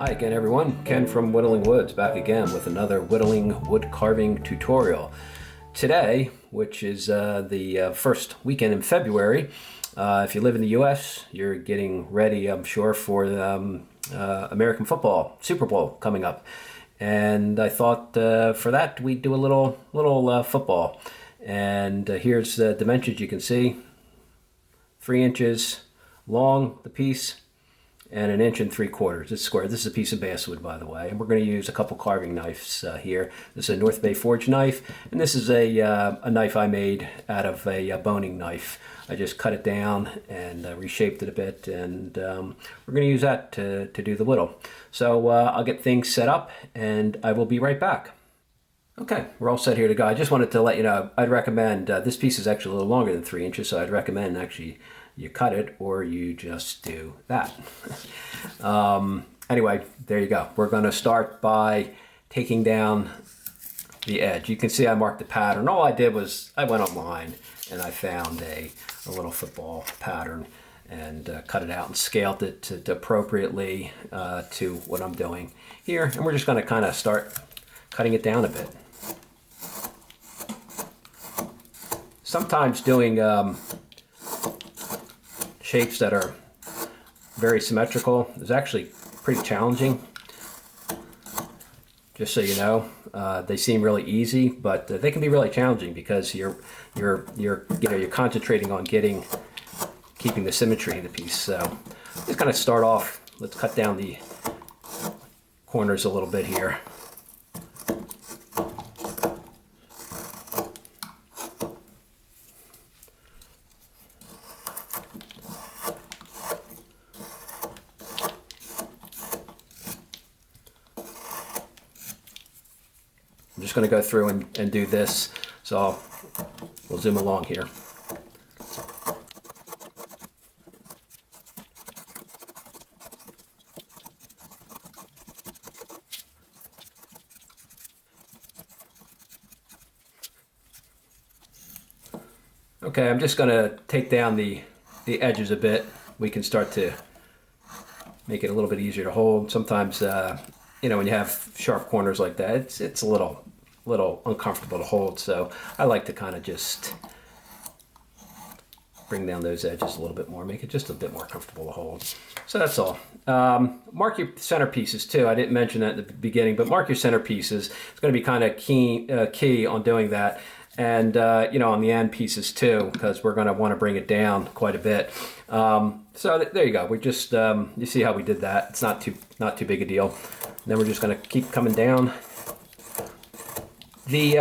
Hi again everyone, Ken from Whittling Woods back again with another whittling wood carving tutorial. Today, which is the first weekend in February, if you live in the US, you're getting ready, I'm sure, for American football, Super Bowl coming up. And I thought for that we'd do a little football. And here's the dimensions you can see. 3 inches long, the piece, and 1 3/4 inches. It's square. This is a piece of basswood, by the way. And we're going to use a couple carving knives here. This is a North Bay Forge knife, and this is a knife I made out of a boning knife. I just cut it down and reshaped it a bit, and we're going to use that to do the whittle. So I'll get things set up, and I will be right back. Okay, we're all set here to go. I just wanted to let you know, I'd recommend, this piece is actually a little longer than 3 inches, so I'd recommend actually you cut it or you just do that. Anyway, there you go. We're going to start by taking down the edge. You can see I marked the pattern. All I did was I went online and I found a little football pattern and cut it out and scaled it to appropriately to what I'm doing here. And we're just going to kind of start cutting it down a bit. Sometimes doing shapes that are very symmetrical is actually pretty challenging. Just so you know, they seem really easy, but they can be really challenging because you're concentrating on keeping the symmetry of the piece. So just kind of start off. Let's cut down the corners a little bit here. I'm just going to go through and do this, so we'll zoom along here. Okay, I'm just going to take down the edges a bit. We can start to make it a little bit easier to hold. Sometimes, you know, when you have sharp corners like that, it's a little uncomfortable to hold. So I like to kind of just bring down those edges a little bit more, make it just a bit more comfortable to hold. So that's all. Mark your centerpieces too. I didn't mention that at the beginning, but mark your centerpieces. It's going to be kind of key on doing that. And you know, on the end pieces too, because we're going to want to bring it down quite a bit. So there you go. We just you see how we did that. It's not too big a deal. And then we're just going to keep coming down. The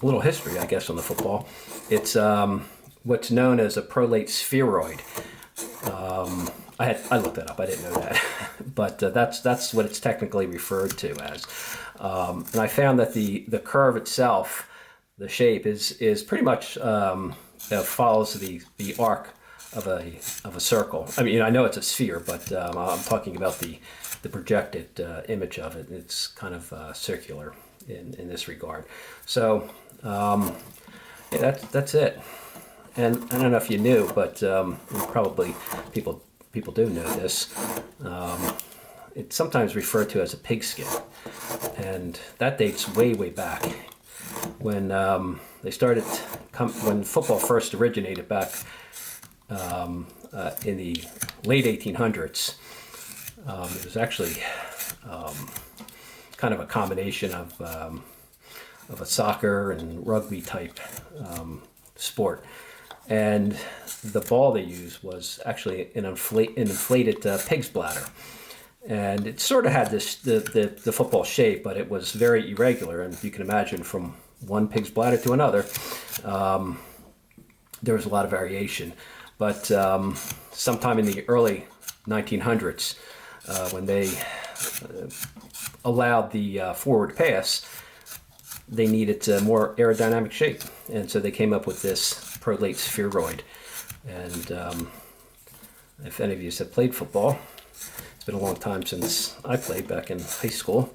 little history, I guess, on the football. It's what's known as a prolate spheroid. I looked that up. I didn't know that, but that's what it's technically referred to as. And I found that the curve itself, the shape, is pretty much follows the arc of a circle. I mean, I know it's a sphere, but I'm talking about the projected image of it. It's kind of circular in this regard. So yeah, that's it. And I don't know if you knew, but probably people do know this. It's sometimes referred to as a pigskin, and that dates way back when they started when football first originated back in the late 1800s. It was actually kind of a combination of a soccer and rugby type sport, and the ball they used was actually an inflated pig's bladder, and it sort of had the football shape, but it was very irregular, and you can imagine from one pig's bladder to another, there was a lot of variation. But sometime in the early 1900s, when they allowed the forward pass, they needed a more aerodynamic shape, and so they came up with this prolate spheroid. And if any of you have played football, it's been a long time since I played, back in high school.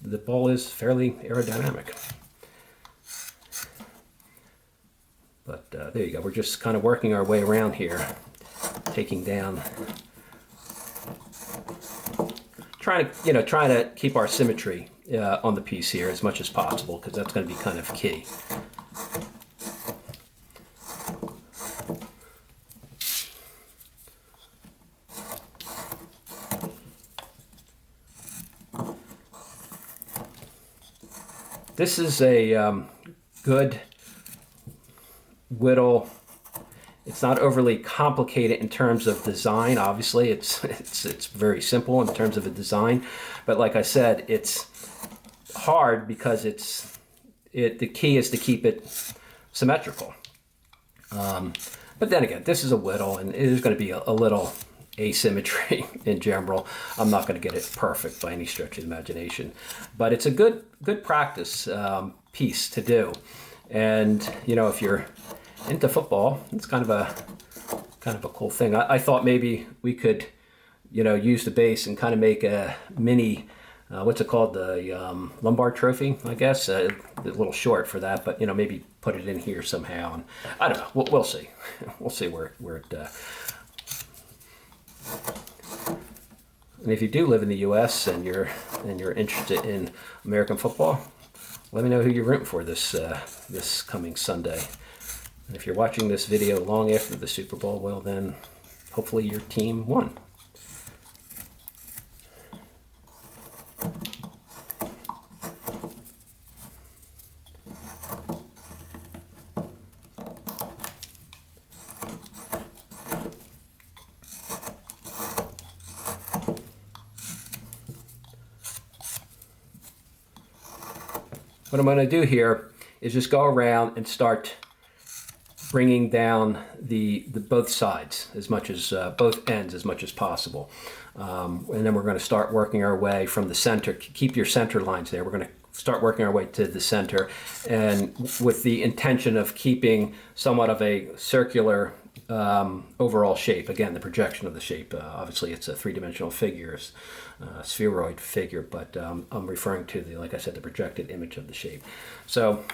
The ball is fairly aerodynamic. But there you go. We're just kind of working our way around here, taking down trying to keep our symmetry on the piece here as much as possible, because that's going to be kind of key. This is a good Whittle. It's not overly complicated in terms of design. Obviously, it's very simple in terms of a design, but like I said, it's hard because the key is to keep it symmetrical. But then again, this is a Whittle, and there's going to be a little asymmetry in general. I'm not going to get it perfect by any stretch of the imagination, but it's a good practice piece to do. And if you're into football, it's kind of a cool thing. I thought maybe we could use the base and kind of make a mini what's it called, the Lombard Trophy, I guess. A little short for that, but maybe put it in here somehow. And I don't know. We'll see. We'll see where it. And if you do live in the U.S. and you're interested in American football, let me know who you're rooting for this coming Sunday. And if you're watching this video long after the Super Bowl, well then, hopefully your team won. What I'm going to do here is just go around and start bringing down the both sides as much as both ends as much as possible, and then we're going to start working our way from the center. Keep your center lines there. We're going to start working our way to the center, and with the intention of keeping somewhat of a circular overall shape. Again, the projection of the shape. Obviously, it's a three-dimensional figure, spheroid figure, but I'm referring to like I said, the projected image of the shape. So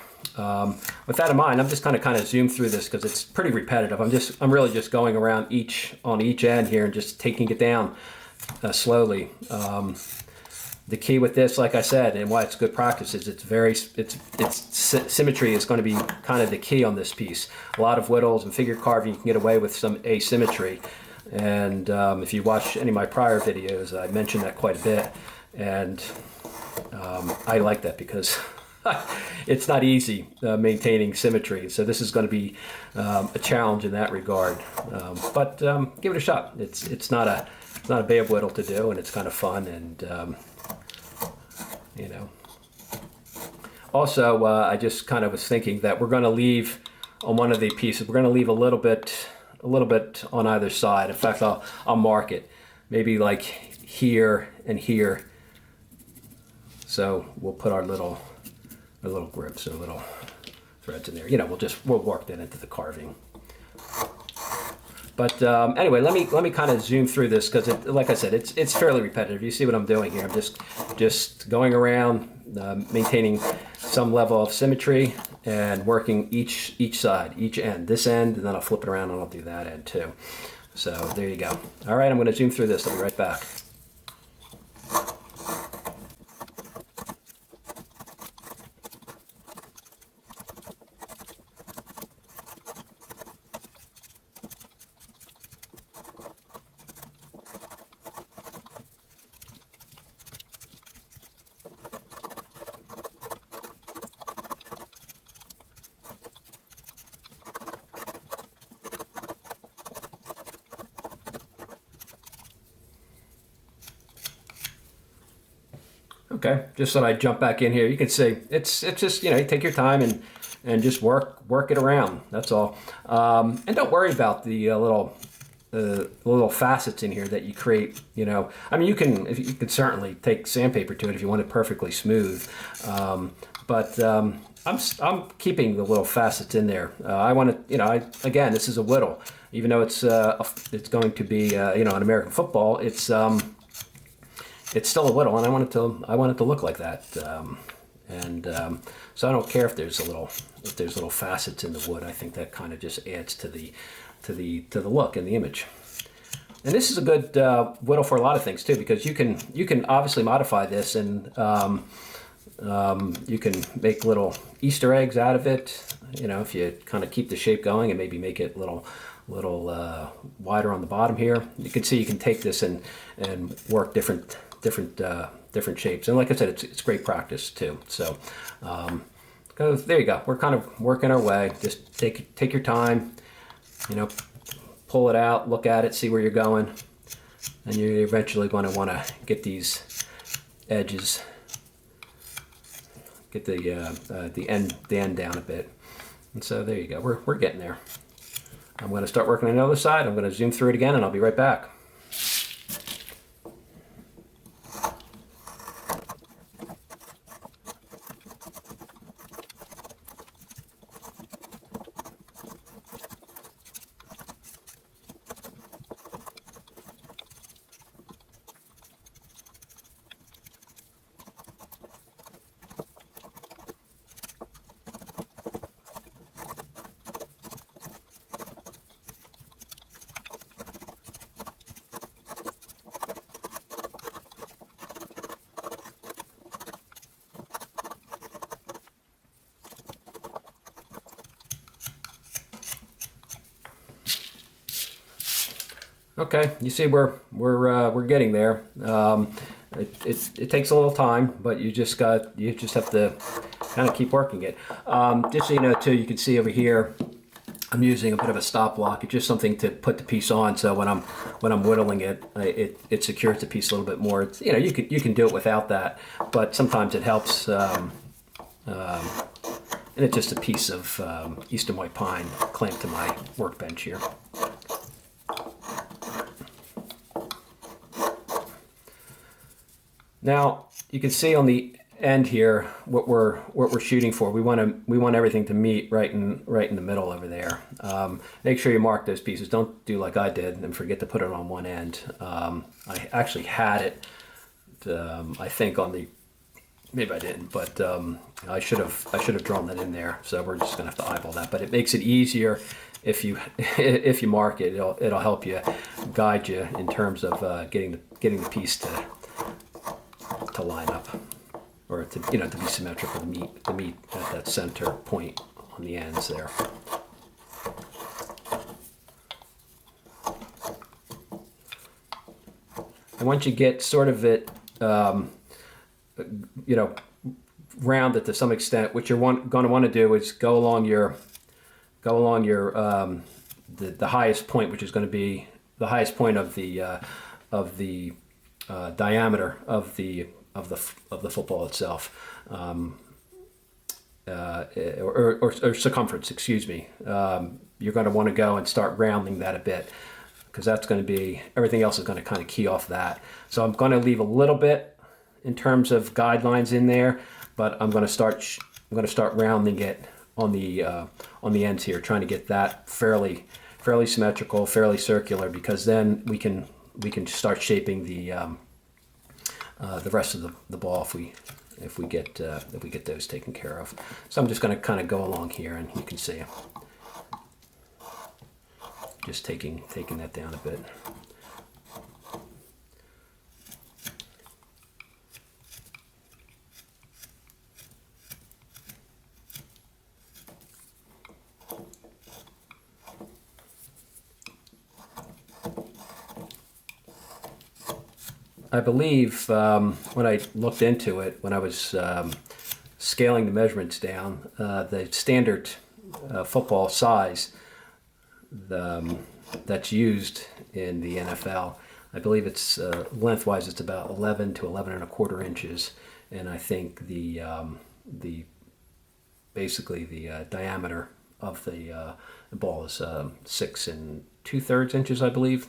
with that in mind, I'm just kind of zoom through this because it's pretty repetitive. I'm really just going around on each end here and just taking it down slowly. The key with this, like I said, and why it's good practice is symmetry is going to be kind of the key on this piece. A lot of whittles and figure carving, you can get away with some asymmetry. And if you watch any of my prior videos, I mentioned that quite a bit. And I like that because it's not easy maintaining symmetry. So this is going to be a challenge in that regard. But give it a shot. It's not a bad whittle to do, and it's kind of fun. And Also, I just kind of was thinking that we're going to leave on one of the pieces. We're going to leave a little bit on either side. In fact, I'll mark it, maybe like here and here. So we'll put our little grips or little threads in there. We'll work that into the carving. But anyway, let me kind of zoom through this because, like I said, it's fairly repetitive. You see what I'm doing here? I'm just going around, maintaining some level of symmetry and working each side, each end. This end, and then I'll flip it around and I'll do that end too. So there you go. All right, I'm going to zoom through this. I'll be right back. Okay, just thought I'd jump back in here. You can see it's just, you take your time and just work it around. That's all. And don't worry about the little facets in here that you create. I mean, you can certainly take sandpaper to it if you want it perfectly smooth. But I'm keeping the little facets in there. I want to, again, this is a whittle. Even though it's going to be an American football, it's still a whittle, and I want it to look like that. So I don't care if there's little facets in the wood. I think that kind of just adds to the look and the image. And this is a good whittle for a lot of things too, because you can obviously modify this, and you can make little Easter eggs out of it. You know, if you kind of keep the shape going and maybe make it a little wider on the bottom here. You can see you can take this and work different shapes. And like I said, it's great practice too. So there you go. We're kind of working our way. Just take your time. You know, pull it out, look at it, see where you're going, and you're eventually going to want to get these edges, get the end down a bit. And so there you go. We're getting there. I'm going to start working on the other side. I'm going to zoom through it again, and I'll be right back. Okay, you see we're getting there. It takes a little time, but you just have to kind of keep working it. Just so you know too, you can see over here, I'm using a bit of a stop block. It's just something to put the piece on, so when I'm whittling it, it secures the piece a little bit more. It's, you know, you can do it without that, but sometimes it helps. And it's just a piece of eastern white pine clamped to my workbench here. Now you can see on the end here what we're shooting for. We want everything to meet right in the middle over there. Make sure you mark those pieces. Don't do like I did and forget to put it on one end. I actually had it. I think on the, maybe I didn't, but I should have drawn that in there. So we're just gonna have to eyeball that. But it makes it easier if you if you mark it. It'll help you, guide you in terms of getting the piece to line up, or to be symmetrical, to meet at that center point on the ends there. And once you get sort of it, rounded to some extent, what you're going to want to do is go along your the highest point, which is going to be the highest point of the diameter of the football itself, or circumference, excuse me. You're going to want to go and start rounding that a bit, because that's going to be, everything else is going to kind of key off that. So I'm going to leave a little bit in terms of guidelines in there, but I'm going to start rounding it on the ends here, trying to get that fairly symmetrical, fairly circular, because then we can start shaping the rest of the ball if we get those taken care of. So I'm just going to kind of go along here, and you can see just taking that down a bit. I believe when I looked into it, when I was scaling the measurements down, the standard football size that's used in the NFL, I believe it's lengthwise it's about 11 to 11 and a quarter inches, and I think the basically the diameter of the ball is 6 2/3 inches, I believe.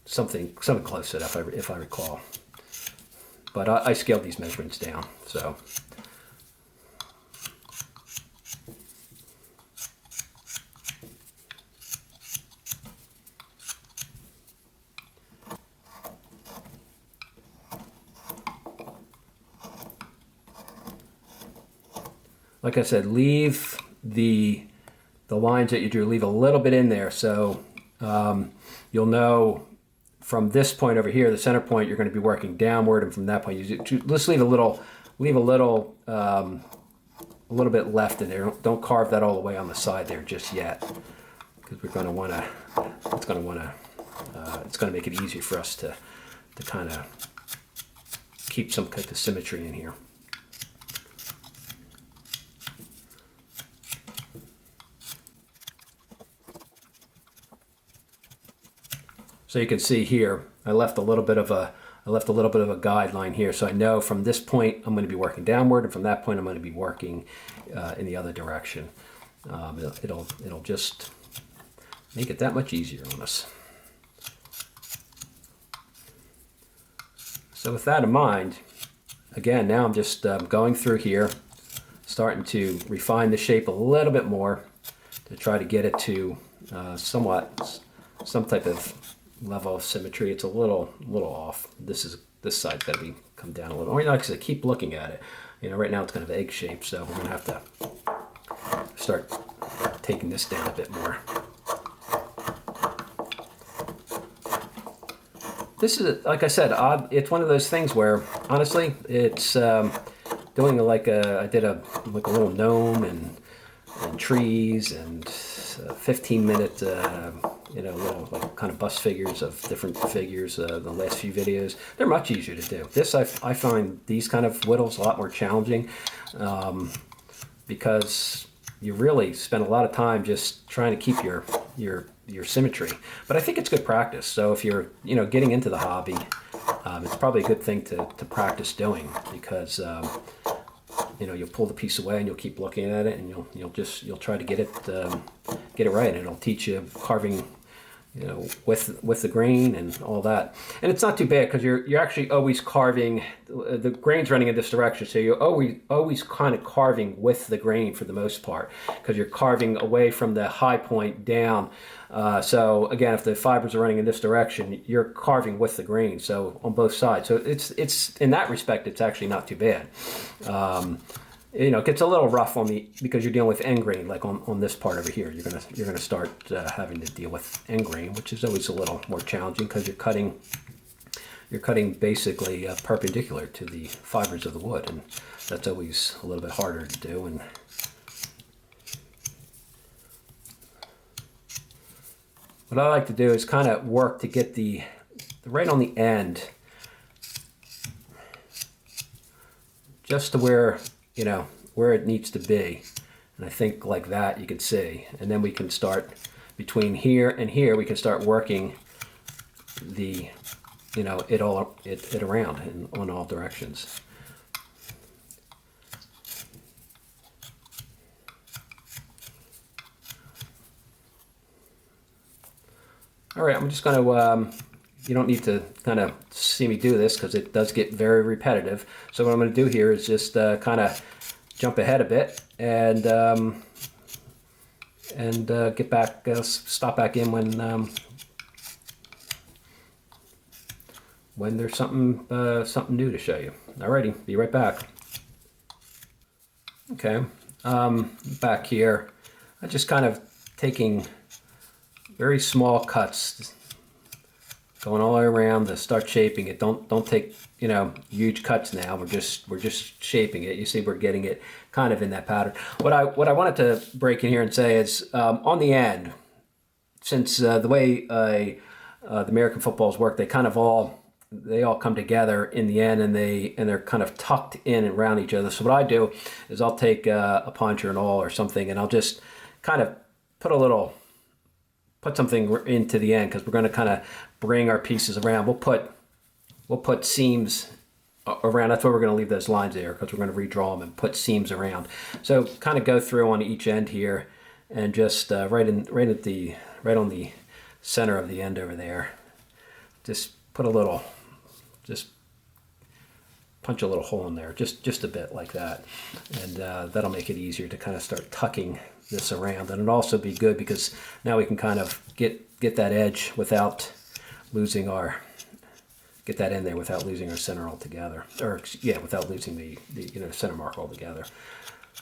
Something close to that, if I recall. But I scaled these measurements down, so. Like I said, leave the lines that you drew, leave a little bit in there, so you'll know from this point over here, the center point, you're going to be working downward, and from that point, you just leave a little bit left in there. Don't carve that all the way on the side there just yet, because we're going to want to. It's going to make it easier for us to kind of keep some kind of symmetry in here. So you can see here, I left a little bit of a guideline here, so I know from this point I'm going to be working downward, and from that point I'm going to be working in the other direction. It'll just make it that much easier on us. So with that in mind, again, now I'm just going through here, starting to refine the shape a little bit more to try to get it to some type of level of symmetry. It's a little off. This side's got to come down a little. Or like I said, keep looking at it. Right now it's kind of egg shaped, so we're gonna have to start taking this down a bit more. This is, like I said, it's one of those things where honestly, it's doing I did a little gnome and trees and 15-minute little kind of bust figures of different figures. The last few videos, they're much easier to do. This I find these kind of whittles a lot more challenging because you really spend a lot of time just trying to keep your symmetry. But I think it's good practice. So if you're getting into the hobby, it's probably a good thing to practice doing, because you'll pull the piece away and you'll keep looking at it, and you'll try to get it right, and it'll teach you carving with the grain and all that. And it's not too bad, because you're actually always carving, the grain's running in this direction, so you're always kind of carving with the grain for the most part, because you're carving away from the high point down. So again, if the fibers are running in this direction, you're carving with the grain, so on both sides. So it's in that respect, it's actually not too bad. It gets a little rough because you're dealing with end grain, like on this part over here. You're gonna start having to deal with end grain, which is always a little more challenging, because you're cutting basically perpendicular to the fibers of the wood, and that's always a little bit harder to do. And what I like to do is kind of work to get the right on the end, just to where it needs to be. And I think like that you can see. And then we can start between here and here, we can start working it around on all directions. All right, I'm just going to, you don't need to kind of see me do this, because it does get very repetitive. So what I'm going to do here is just kind of jump ahead a bit and get back, stop back in when there's something new to show you. Alrighty, be right back. Okay, back here, I just kind of taking very small cuts, going all the way around to start shaping it. Don't take huge cuts now. We're just shaping it. You see, we're getting it kind of in that pattern. What I wanted to break in here and say is on the end, since the way the American footballs work, they all come together in the end, and they're kind of tucked in and around each other. So what I do is I'll take a punch or an awl or something, and I'll just kind of put something into the end, because we're going to kind of bring our pieces around. We'll put seams around. That's why we're going to leave those lines there, because we're going to redraw them and put seams around. So kind of go through on each end here, and just right on the center of the end over there, just punch a little hole in there, just a bit like that, and that'll make it easier to kind of start tucking this around. And it'll also be good because now we can kind of get that edge without losing get that in there without losing our center altogether, or yeah, without losing the center mark altogether.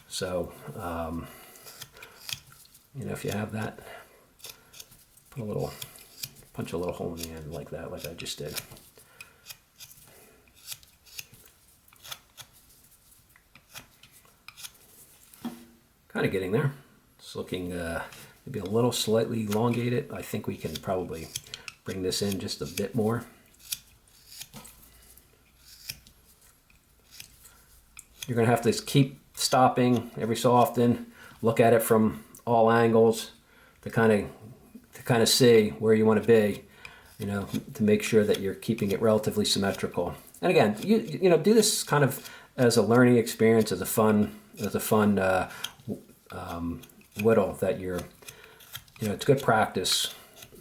So if you have that, punch a little hole in the end like that, like I just did. Kind of getting there. It's looking maybe a little slightly elongated. I think we can probably bring this in just a bit more. You're going to have to keep stopping every so often, look at it from all angles to kind of see where you want to be, you know, to make sure that you're keeping it relatively symmetrical. And again, you know, do this kind of as a learning experience, as a fun whittle that you're, you know, it's good practice.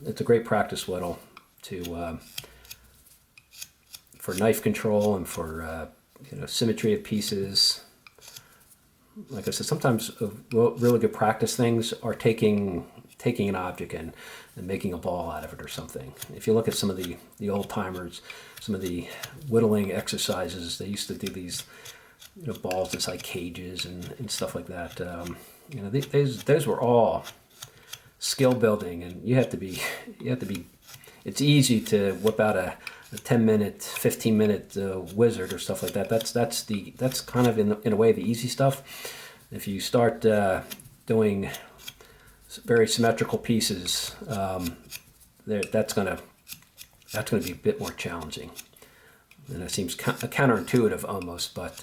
It's a great practice whittle to for knife control and for you know, symmetry of pieces. Like I said, sometimes really good practice things are taking an object and making a ball out of it or something. If you look at some of the old timers, some of the whittling exercises, they used to do these, you know, balls inside cages and stuff like that. You know, those were all skill building, and you have to be. It's easy to whip out a 10-minute, 15-minute wizard or stuff like that. That's kind of in a way the easy stuff. If you start doing very symmetrical pieces, that's gonna be a bit more challenging. And it seems counterintuitive almost, but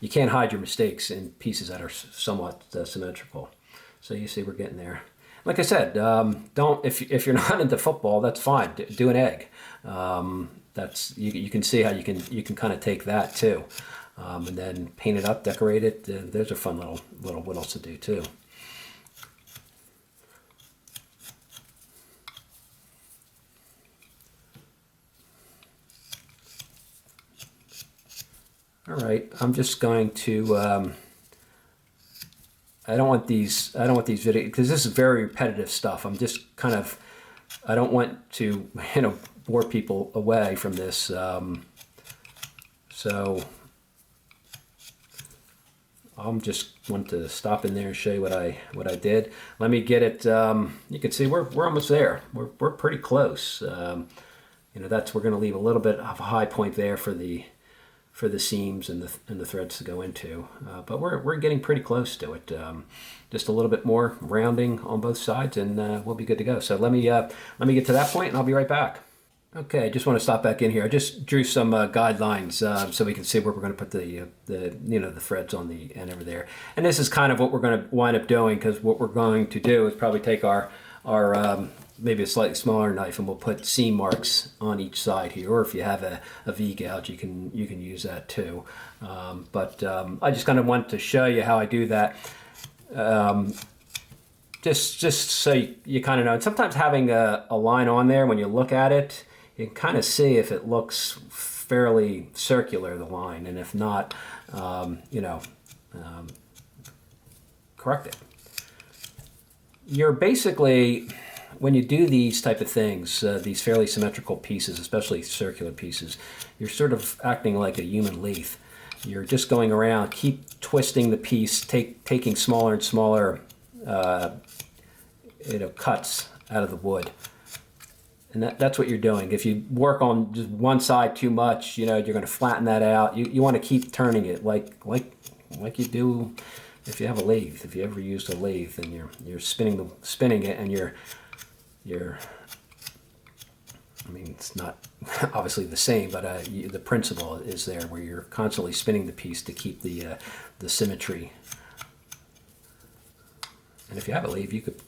you can't hide your mistakes in pieces that are somewhat symmetrical. So you see, we're getting there. Like I said, don't if you're not into football, that's fine. Do an egg. That's you can see how you can kind of take that too, and then paint it up, decorate it. Those are fun little whittles to do too. All right, I'm just going to. I don't want these videos because this is very repetitive stuff. I'm just kind of. I don't want to, you know, bore people away from this. So I'm just want to stop in there and show you what I did. Let me get it. You can see we're almost there. We're pretty close. You know, we're going to leave a little bit of a high point there for the seams and the threads to go into, but we're getting pretty close to it. Just a little bit more rounding on both sides, and we'll be good to go. So let me get to that point, and I'll be right back. Okay, I just want to stop back in here. I just drew some guidelines so we can see where we're going to put the threads on the end over there. And this is kind of what we're going to wind up doing, because what we're going to do is probably take our maybe a slightly smaller knife, and we'll put seam marks on each side here, or if you have a V-gouge, you can use that too. I just kind of want to show you how I do that, just so you kind of know. And sometimes having a line on there, when you look at it, you can kind of see if it looks fairly circular, the line, and if not, correct it. You're basically, when you do these type of things, these fairly symmetrical pieces, especially circular pieces, you're sort of acting like a human lathe. You're just going around, keep twisting the piece, taking smaller and smaller cuts out of the wood. And that's what you're doing. If you work on just one side too much, you know, you're going to flatten that out. You want to keep turning it like you do if you have a lathe. If you ever used a lathe, and you're spinning it, and you're I mean, it's not obviously the same, but the principle is there, where you're constantly spinning the piece to keep the symmetry. And if you have a lathe, you could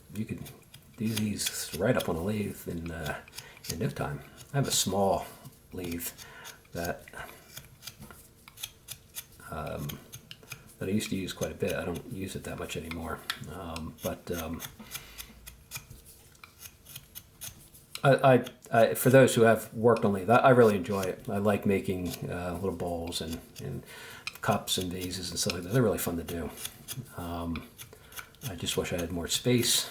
do these right up on a lathe in no time. I have a small lathe that I used to use quite a bit. I don't use it that much anymore, I for those who have worked on lathe, I really enjoy it. I like making little bowls and cups and vases and stuff like that. They're really fun to do. I just wish I had more space.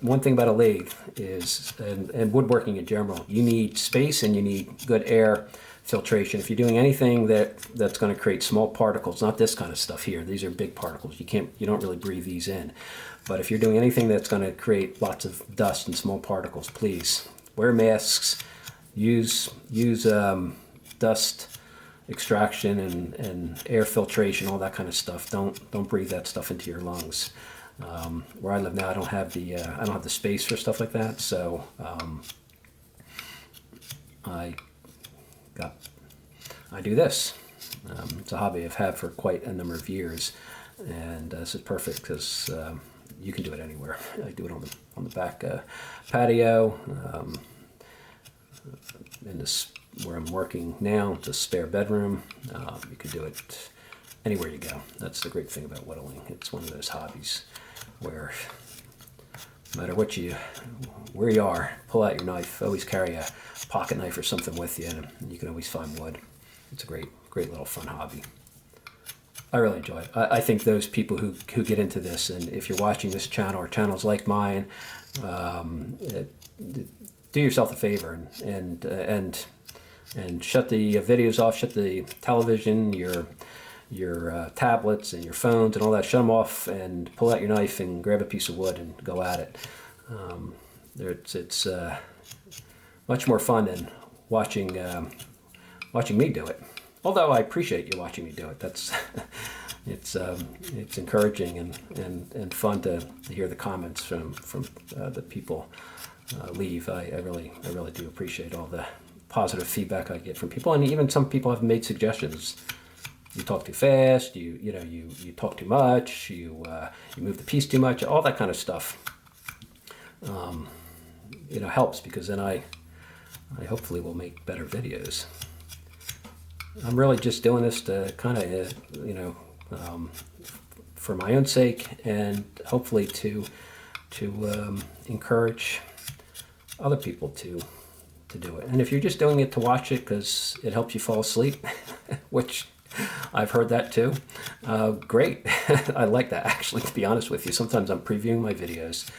One thing about a lathe is, and woodworking in general, you need space and you need good air filtration. If you're doing anything that's going to create small particles, not this kind of stuff here. These are big particles. You don't really breathe these in. But if you're doing anything that's going to create lots of dust and small particles, please wear masks. Use dust extraction and air filtration, all that kind of stuff. Don't breathe that stuff into your lungs. Where I live now, I don't have the space for stuff like that, so I do this. It's a hobby I've had for quite a number of years, and this is perfect because you can do it anywhere. I do it on the back patio. In this where I'm working now, it's a spare bedroom. You can do it anywhere you go. That's the great thing about whittling. It's one of those hobbies where no matter where you are, pull out your knife. Always carry a pocket knife or something with you, and you can always find wood. It's a great little fun hobby. I really enjoy it. I think those people who get into this, and if you're watching this channel or channels like mine, do yourself a favor and shut the videos off, shut the television, your tablets and your phones and all that. Shut them off and pull out your knife and grab a piece of wood and go at it. It's much more fun than watching me do it. Although I appreciate you watching me do it. That's it's encouraging and fun to hear the comments from the people leave. I really do appreciate all the positive feedback I get from people, and even some people have made suggestions. You talk too fast. You talk too much. You move the piece too much. All that kind of stuff. Helps, because then I hopefully will make better videos. I'm really just doing this to kind of for my own sake, and hopefully to encourage other people to do it. And if you're just doing it to watch it because it helps you fall asleep, which I've heard that too, great. I like that, actually, to be honest with you. Sometimes I'm previewing my videos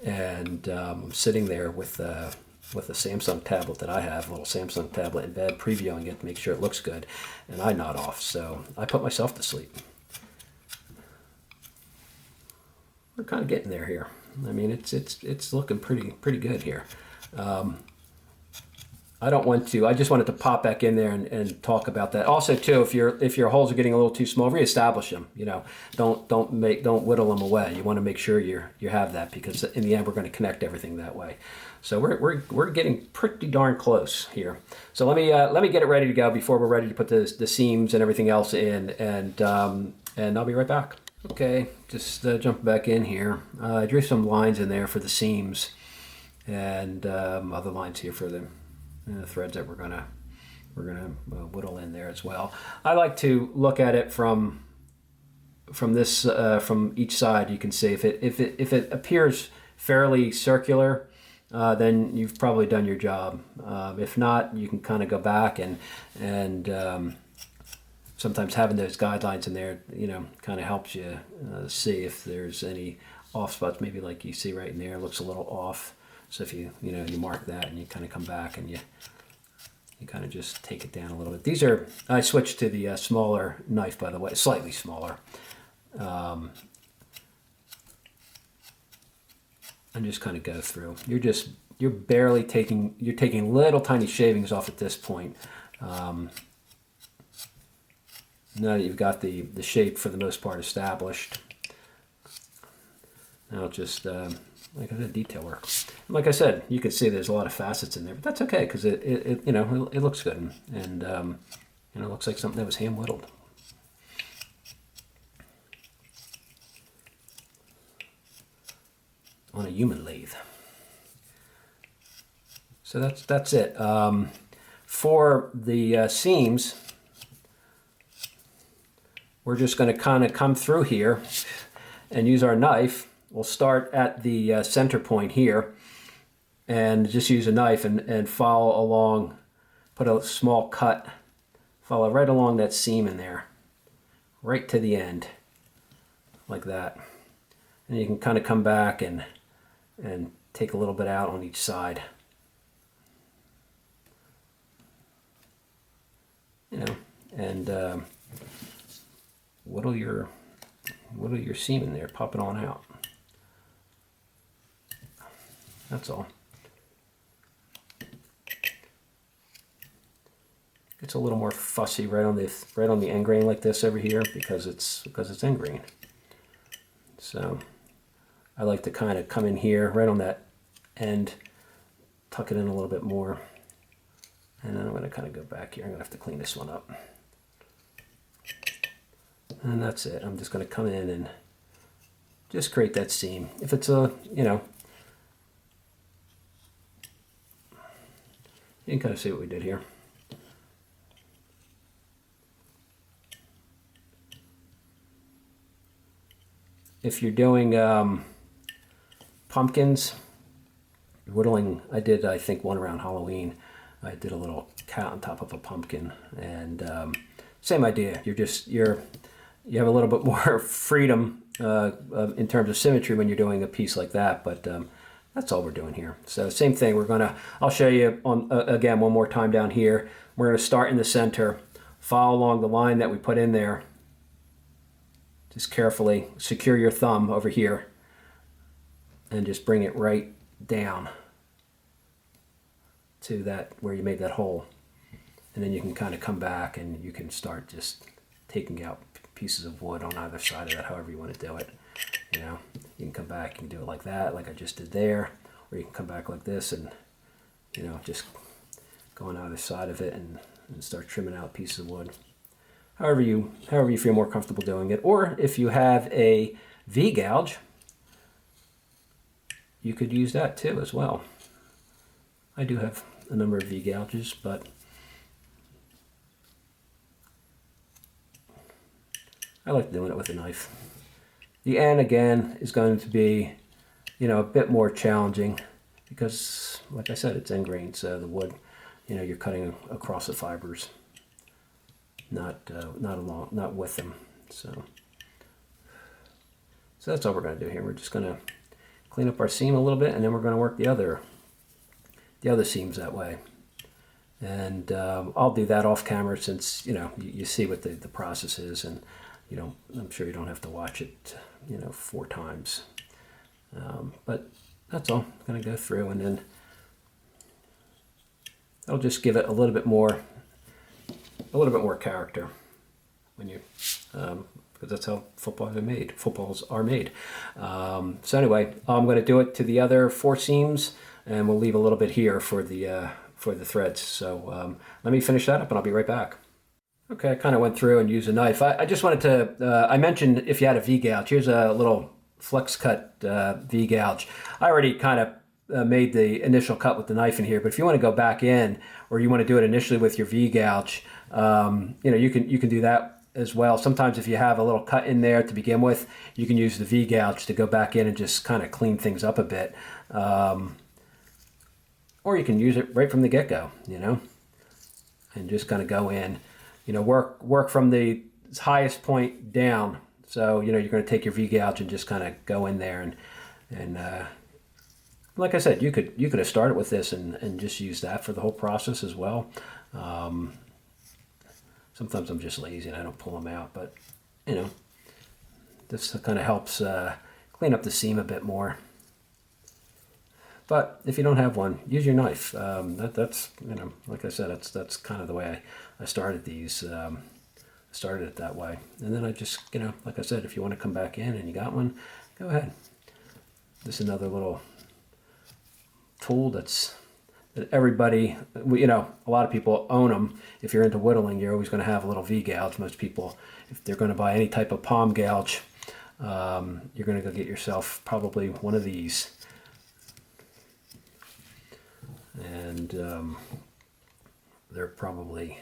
and I'm sitting there with a Samsung tablet that I have, a little Samsung tablet in bed, previewing it to make sure it looks good, and I nod off, so I put myself to sleep. We're kind of getting there here. I mean, it's looking pretty good here. I just wanted to pop back in there and talk about that. Also, too, if your holes are getting a little too small, reestablish them. Don't whittle them away. You want to make sure you have that, because in the end we're going to connect everything that way. So we're getting pretty darn close here. So let me get it ready to go before we're ready to put the seams and everything else in, and I'll be right back. Okay, just jumping back in here. I drew some lines in there for the seams, and other lines here for the threads that we're gonna whittle in there as well. I like to look at it from this from each side. You can see if it appears fairly circular, then you've probably done your job. If not, you can kind of go back and sometimes having those guidelines in there, kind of helps you see if there's any off spots. Maybe like you see right in there, it looks a little off. So if you mark that, and you kind of come back and you kind of just take it down a little bit. I switched to the smaller knife, by the way, slightly smaller. And just kind of go through. You're barely taking little tiny shavings off at this point. Now that you've got the shape for the most part established, now just like I said, detail work. Like I said, you can see there's a lot of facets in there, but that's okay, because it looks good, and it looks like something that was hand whittled. On a human lathe. So that's it. For the seams, we're just going to kind of come through here and use our knife. We'll start at the center point here and just use a knife and follow along, put a small cut, follow right along that seam in there, right to the end, like that. And you can kind of come back and take a little bit out on each side. you know, and whittle your seam in there, pop it on out. That's all. It's a little more fussy right on the end grain like this over here because it's end grain. So I like to kind of come in here right on that end, tuck it in a little bit more, and then I'm going to kind of go back here. I'm going to have to clean this one up. And that's it. I'm just going to come in and just create that seam. If it's a, you know, you can kind of see what we did here. If you're doing pumpkins, whittling, I did, I think, one around Halloween. I did a little cat on top of a pumpkin, and same idea. You have a little bit more freedom in terms of symmetry when you're doing a piece like that, but that's all we're doing here. So same thing. I'll show you on again one more time down here. We're gonna start in the center, follow along the line that we put in there. Just carefully secure your thumb over here and just bring it right down to that where you made that hole. And then you can kind of come back and you can start just taking out pieces of wood on either side of that, however you want to do it. You know, you can come back and do it like that, like I just did there, or you can come back like this and, you know, just go on either side of it and start trimming out pieces of wood. However you feel more comfortable doing it. Or if you have a V-gouge, you could use that too as well. I do have a number of V-gouges, but I like doing it with a knife. The end, again, is going to be, you know, a bit more challenging because, like I said, it's end grain, so the wood, you know, you're cutting across the fibers. Not with them. So that's all we're going to do here. We're just going to clean up our seam a little bit, and then we're going to work the other seams that way. And I'll do that off camera since, you know, you see what the process is, and you know, I'm sure you don't have to watch it, you know, 4 times. But that's all. I'm going to go through, and then I'll just give it a little bit more character when you, because that's how footballs are made. So anyway, I'm going to do it to the other 4 seams, and we'll leave a little bit here for the threads. So let me finish that up, and I'll be right back. Okay, I kind of went through and used a knife. I just wanted to, I mentioned if you had a V-gouge. Here's a little flex cut V-gouge. I already kind of made the initial cut with the knife in here, but if you want to go back in, or you want to do it initially with your V-gouge, you know, you can do that as well. Sometimes if you have a little cut in there to begin with, you can use the V-gouge to go back in and just kind of clean things up a bit. Or you can use it right from the get-go, you know, and just kind of go in, you know, work from the highest point down. So, you know, you're going to take your V-gouge and just kind of go in there, and like I said, you could have started with this and just use that for the whole process as well. Sometimes I'm just lazy and I don't pull them out, but you know, this kind of helps clean up the seam a bit more. But if you don't have one, use your knife. That's, you know, like I said, that's kind of the way I started these. Started it that way, and then I just, you know, like I said, if you want to come back in and you got one, go ahead. This is another little tool that everybody, you know, a lot of people own them. If you're into whittling, you're always going to have a little V-gouge. Most people, if they're going to buy any type of palm gouge, you're going to go get yourself probably one of these. And they're probably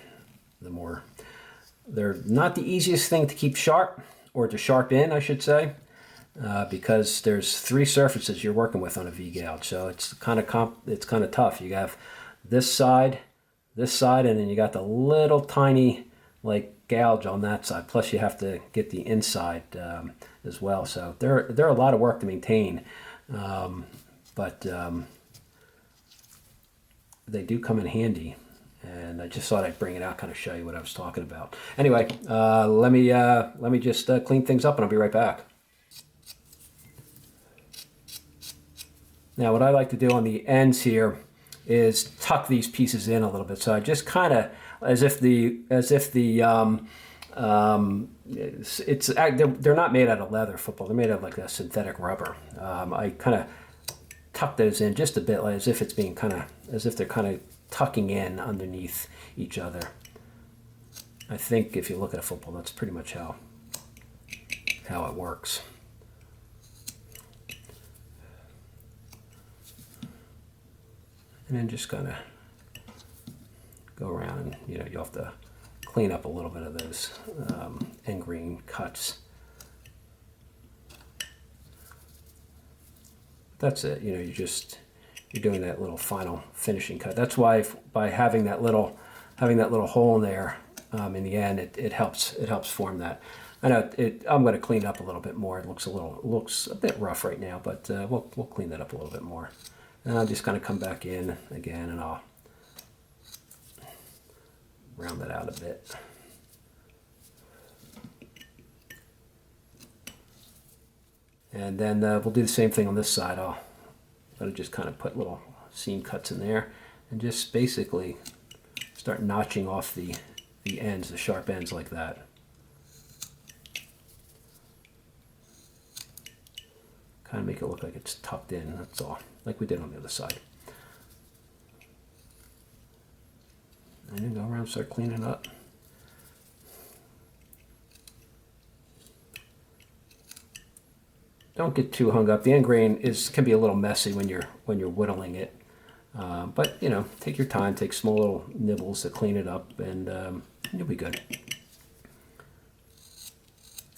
they're not the easiest thing to keep sharp, or to sharp in, I should say. Because there's 3 surfaces you're working with on a V-gouge, so it's kind of tough. You have this side, and then you got the little tiny like gouge on that side. Plus you have to get the inside as well. So they're a lot of work to maintain, but they do come in handy, And I just thought I'd bring it out, kind of show you what I was talking about. Anyway, let me just clean things up, and I'll be right back. Now, what I like to do on the ends here is tuck these pieces in a little bit. So I just kind of, as if they're not made out of leather football. They're made out of like a synthetic rubber. I kind of tuck those in just a bit, like as if it's being as if they're kind of tucking in underneath each other. I think if you look at a football, that's pretty much how it works. And then just kind of go around, and you have to clean up a little bit of those end grain cuts. That's it. You're doing that little final finishing cut. That's why by having that little hole in there in the end, it helps form that. I know I'm going to clean it up a little bit more. It looks a bit rough right now, but we'll clean that up a little bit more. And I'll just kind of come back in again, and I'll round that out a bit. And then we'll do the same thing on this side. I'll just kind of put little seam cuts in there, and just basically start notching off the ends, the sharp ends like that. Kind of make it look like it's tucked in, that's all, like we did on the other side. And then go around and start cleaning up. Don't get too hung up. The end grain can be a little messy when you're whittling it, but take your time, take small little nibbles to clean it up, and you'll be good.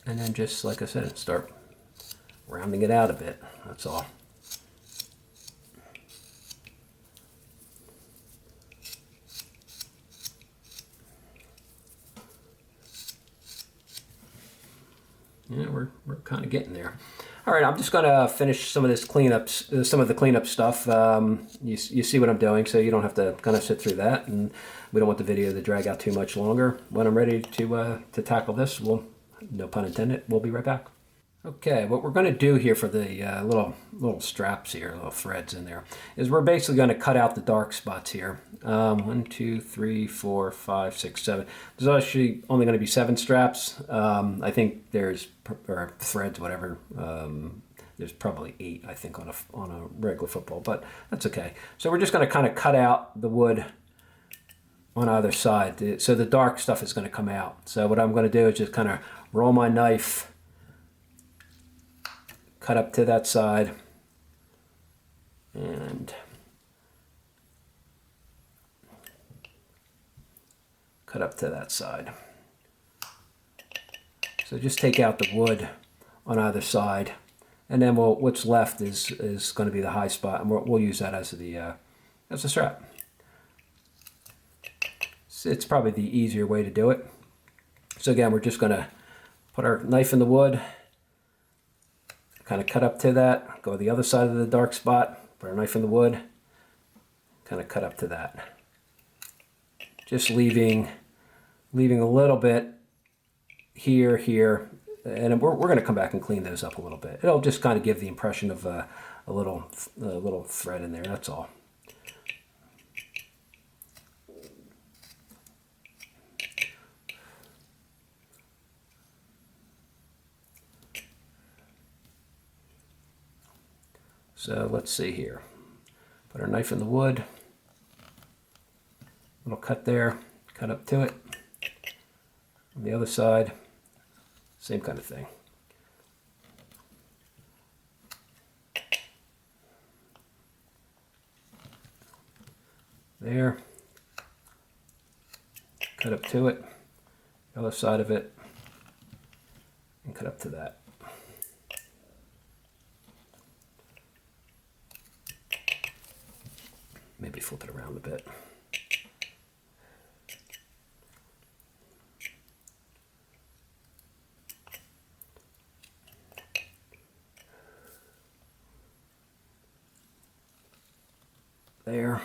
And then just like I said, start rounding it out a bit. That's all. Yeah, we're kind of getting there. All right, I'm just going to finish some of this some of the cleanup stuff. You see what I'm doing, so you don't have to kind of sit through that, and we don't want the video to drag out too much longer. When I'm ready to tackle this, no pun intended, we'll be right back. Okay, what we're going to do here for the little straps here, little threads in there, is we're basically going to cut out the dark spots here. 1, 2, 3, 4, 5, 6, 7. There's actually only going to be 7 straps. I think or threads, whatever. There's probably 8, I think, on a regular football, but that's okay. So we're just going to kind of cut out the wood on either side, so the dark stuff is going to come out. So what I'm going to do is just kind of roll my knife, cut up to that side, and cut up to that side. So just take out the wood on either side, and then what's left is going to be the high spot, and we'll use that as the strap. It's probably the easier way to do it. So again, we're just going to put our knife in the wood, kind of cut up to that, go to the other side of the dark spot, put our knife in the wood, kind of cut up to that. Just leaving a little bit here, and we're going to come back and clean those up a little bit. It'll just kind of give the impression of a little thread in there, that's all. So let's see here. Put our knife in the wood, little cut there, cut up to it. On the other side, same kind of thing. There, cut up to it, the other side of it, and cut up to that. Maybe flip it around a bit. There.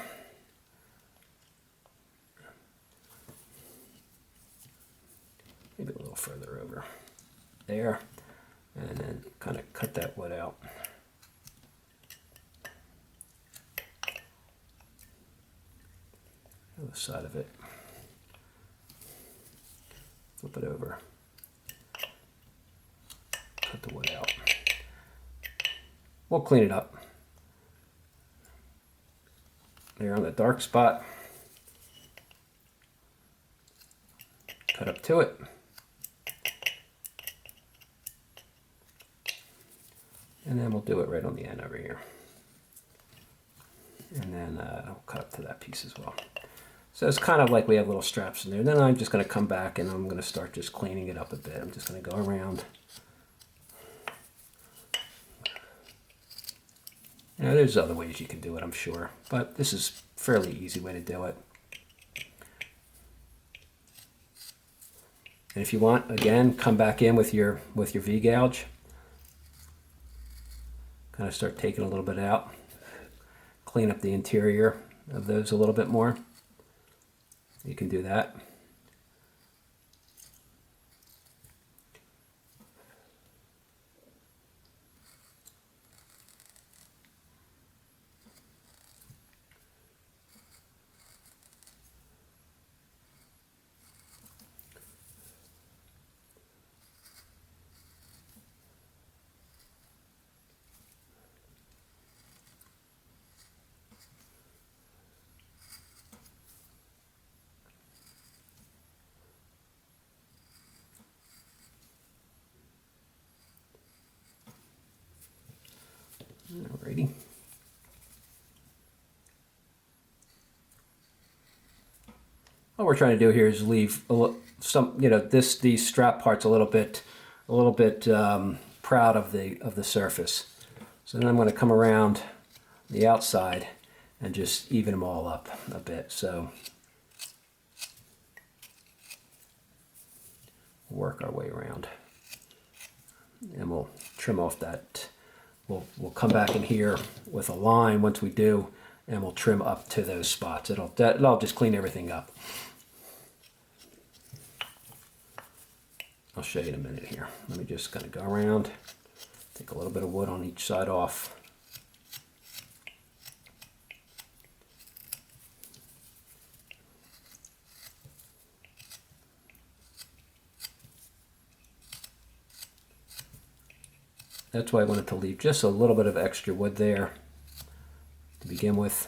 further over there, and then kind of cut that wood out. Other side of it. Flip it over. Cut the wood out. We'll clean it up. There on the dark spot. Cut up to it. And then we'll do it right on the end over here. And then I'll cut up to that piece as well. So it's kind of like we have little straps in there. Then I'm just going to come back and I'm going to start just cleaning it up a bit. I'm just going to go around. You know, there's other ways you can do it, I'm sure, but this is a fairly easy way to do it. And if you want, again, come back in with your V-gouge. Kind of start taking a little bit out. Clean up the interior of those a little bit more. You can do that. Alrighty. What we're trying to do here is leave some, you know, these strap parts a little bit proud of the surface. So then I'm going to come around the outside and just even them all up a bit. So we'll work our way around, and we'll trim off that. We'll come back in here with a line once we do, and we'll trim up to those spots. That'll just clean everything up. I'll show you in a minute here. Let me just kind of go around, take a little bit of wood on each side off. That's why I wanted to leave just a little bit of extra wood there to begin with.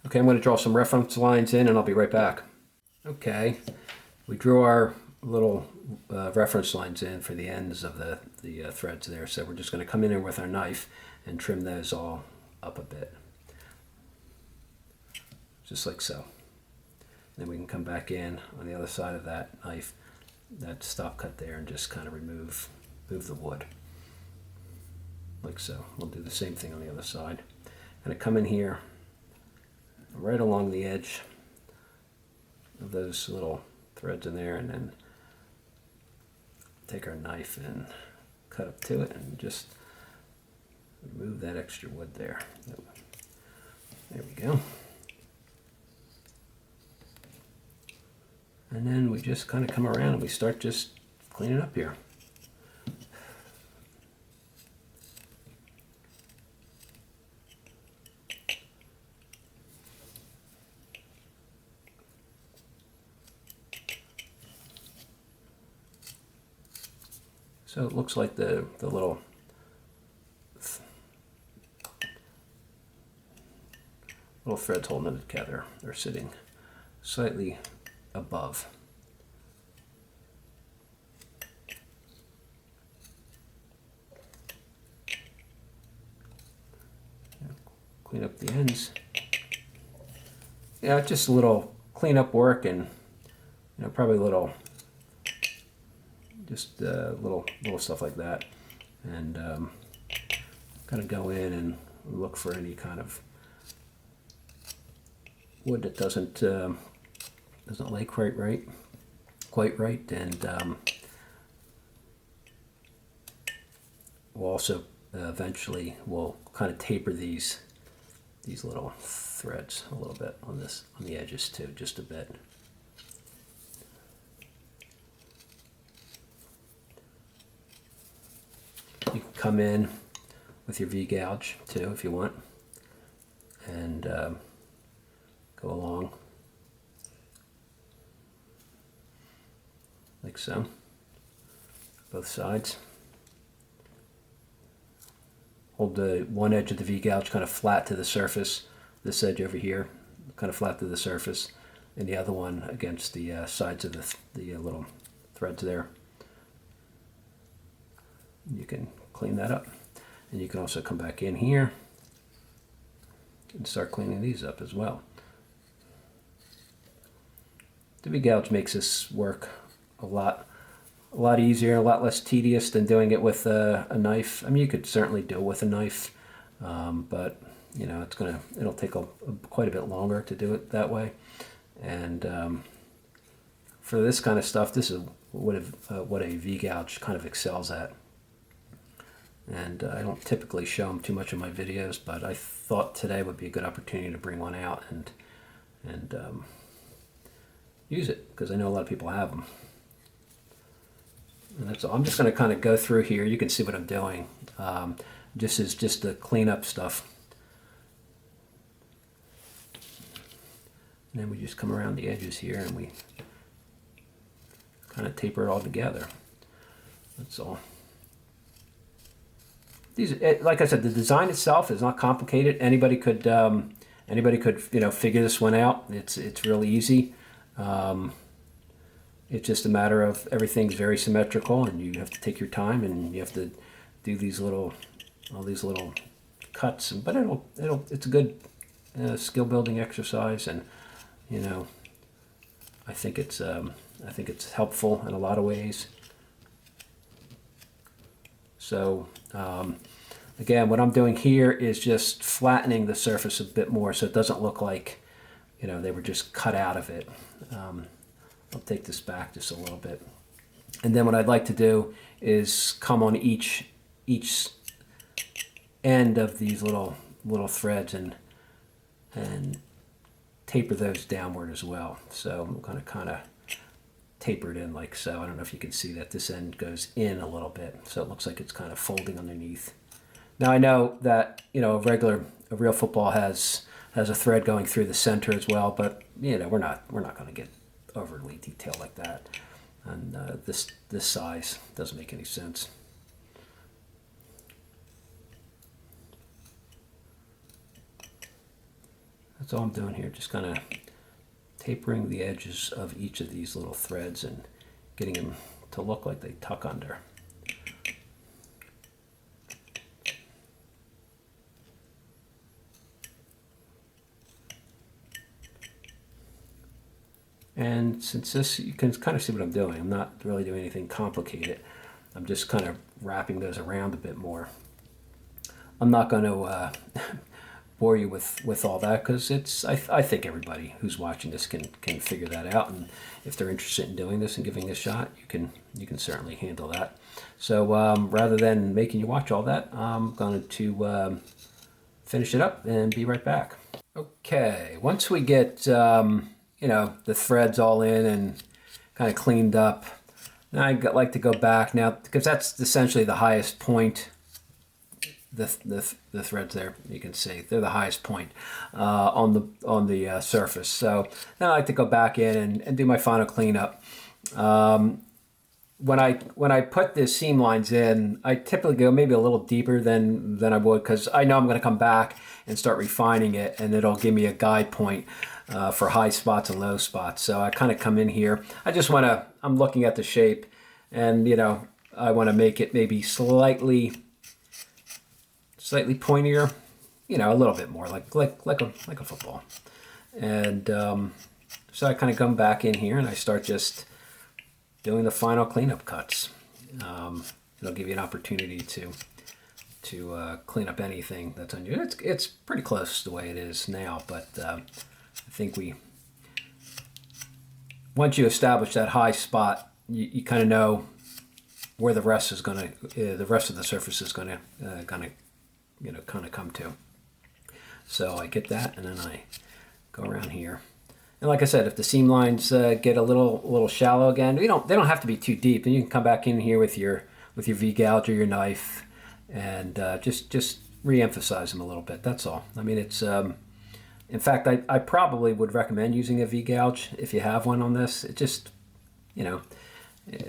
Okay, I'm going to draw some reference lines in and I'll be right back. Okay, we drew our little reference lines in for the ends of the threads there. So we're just going to come in here with our knife and trim those all up a bit. Just like so. Then we can come back in on the other side of that knife, that stop cut there, and just kind of move the wood. Like so. We'll do the same thing on the other side. And I come in here right along the edge of those little threads in there, and then take our knife and cut up to it and just remove that extra wood there. There we go. And then we just kind of come around and we start just cleaning up here. So it looks like the little threads holding it together, they're sitting slightly above. Clean up the ends. Yeah, just a little cleanup work, and probably a little. Just little stuff like that, and kind of go in and look for any kind of wood that doesn't lay quite right, and we'll also eventually we'll kind of taper these little threads a little bit on the edges too, just a bit. You can come in with your V-gouge too if you want, and go along like so, both sides. Hold the one edge of the V-gouge kind of flat to the surface, this edge over here kind of flat to the surface, and the other one against the sides of the little threads there. You can clean that up, and you can also come back in here and start cleaning these up as well. The V-gouge makes this work a lot easier, a lot less tedious than doing it with a knife. I mean, you could certainly do it with a knife, but you know, it'll take quite a bit longer to do it that way. And for this kind of stuff, this is what a V-gouge kind of excels at. And I don't typically show them too much in my videos, but I thought today would be a good opportunity to bring one out and use it, because I know a lot of people have them. And that's all. I'm just going to kind of go through here. You can see what I'm doing. This is just the cleanup stuff. And then we just come around the edges here and we kind of taper it all together. That's all. These, like I said, the design itself is not complicated. Anybody could figure this one out. It's really easy. It's just a matter of everything's very symmetrical, and you have to take your time, and you have to do all these little cuts. But it's a good skill building exercise, and you know, I think it's helpful in a lot of ways. So again, what I'm doing here is just flattening the surface a bit more, so it doesn't look like, you know, they were just cut out of it. I'll take this back just a little bit. And then what I'd like to do is come on each end of these little threads and taper those downward as well. So I'm going to kind of taper it in like so. I don't know if you can see that this end goes in a little bit, so it looks like it's kind of folding underneath. Now I know that, you know, a real football has a thread going through the center as well, but you know, we're not going to get overly detailed like that, and this size doesn't make any sense. That's all I'm doing here, just kind of tapering the edges of each of these little threads and getting them to look like they tuck under. And since this, you can kind of see what I'm doing. I'm not really doing anything complicated. I'm just kind of wrapping those around a bit more. I'm not going to bore you with all that, because I think everybody who's watching this can figure that out. And if they're interested in doing this and giving it a shot, you can certainly handle that. So rather than making you watch all that, I'm going to finish it up and be right back. Okay, once we get you know, the threads all in and kind of cleaned up, now I like to go back now, because that's essentially the highest point. The threads there, you can see they're the highest point on the surface. So then I like to go back in and do my final cleanup. When I put the seam lines in, I typically go maybe a little deeper than I would, because I know I'm going to come back and start refining it, and it'll give me a guide point for high spots and low spots. So I kind of come in here. I'm looking at the shape, and you know, I want to make it maybe slightly pointier, you know, a little bit more like a football. And so I kind of come back in here and I start just doing the final cleanup cuts. It'll give you an opportunity to clean up anything that's on you. It's pretty close to the way it is now, but I think once you establish that high spot, you kind of know where the rest is going to, the rest of the surface is going to, kind of come to. So I get that, and then I go around here. And like I said, if the seam lines get a little shallow again, they don't have to be too deep. And you can come back in here with your V-gouge or your knife, and just re-emphasize them a little bit. That's all. I mean, it's in fact, I probably would recommend using a V-gouge if you have one on this. It just,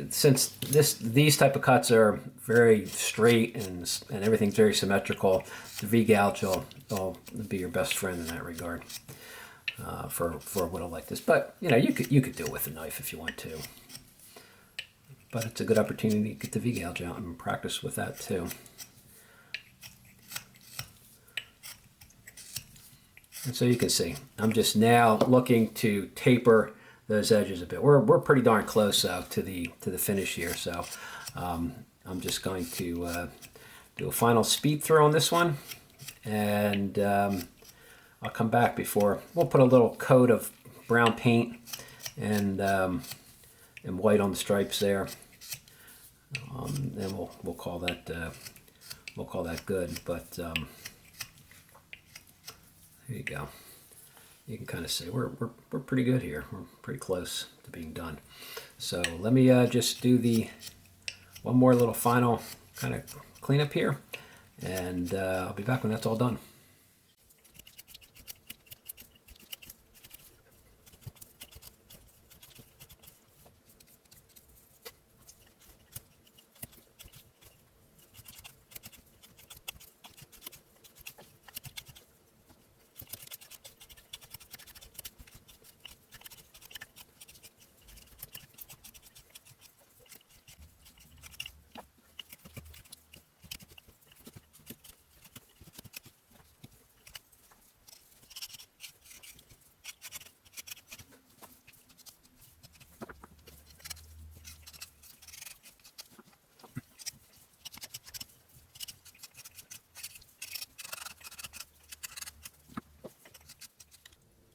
since these type of cuts are very straight and everything's very symmetrical, the V-gouge will be your best friend in that regard. For a whittle like this, but you could do it with a knife if you want to. But it's a good opportunity to get the V-gouge out and practice with that too. And so you can see, I'm just now looking to taper those edges a bit. We're pretty darn close to the finish here, so I'm just going to do a final speed throw on this one, and I'll come back we'll put a little coat of brown paint and white on the stripes there, and we'll call that good. But here you go. You can kind of see we're pretty good here. We're pretty close to being done. So let me just do one more little final kind of cleanup here, and I'll be back when that's all done.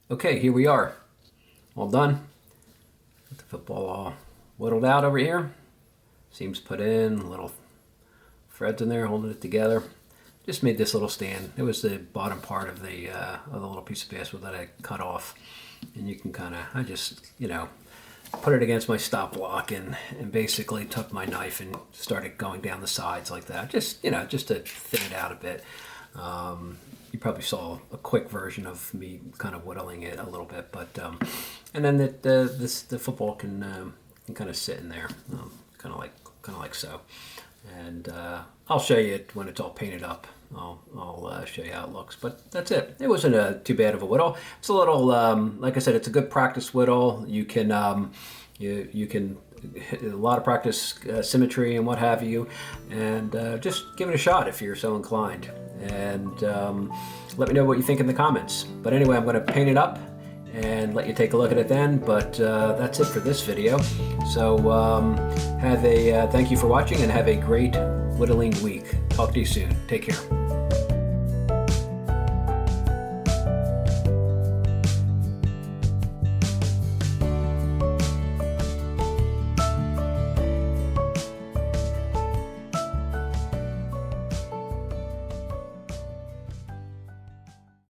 Okay, here we are, all done. Got the football all whittled out over here. Seams put in, little threads in there holding it together. Just made this little stand. It was the bottom part of the little piece of basswood that I cut off. And you can I just, put it against my stop block and basically took my knife and started going down the sides like that. Just, just to thin it out a bit. You probably saw a quick version of me kind of whittling it a little bit, but and then the football can kind of sit in there, kind of like so. And I'll show you it when it's all painted up. I'll show you how it looks, but that's it. It wasn't too bad of a whittle. It's a little, like I said, it's a good practice whittle. You can you can hit a lot of practice symmetry and what have you, and just give it a shot if you're so inclined. And let me know what you think in the comments. But anyway, I'm going to paint it up and let you take a look at it then. But that's it for this video. So thank you for watching, and have a great whittling week. Talk to you soon. Take care.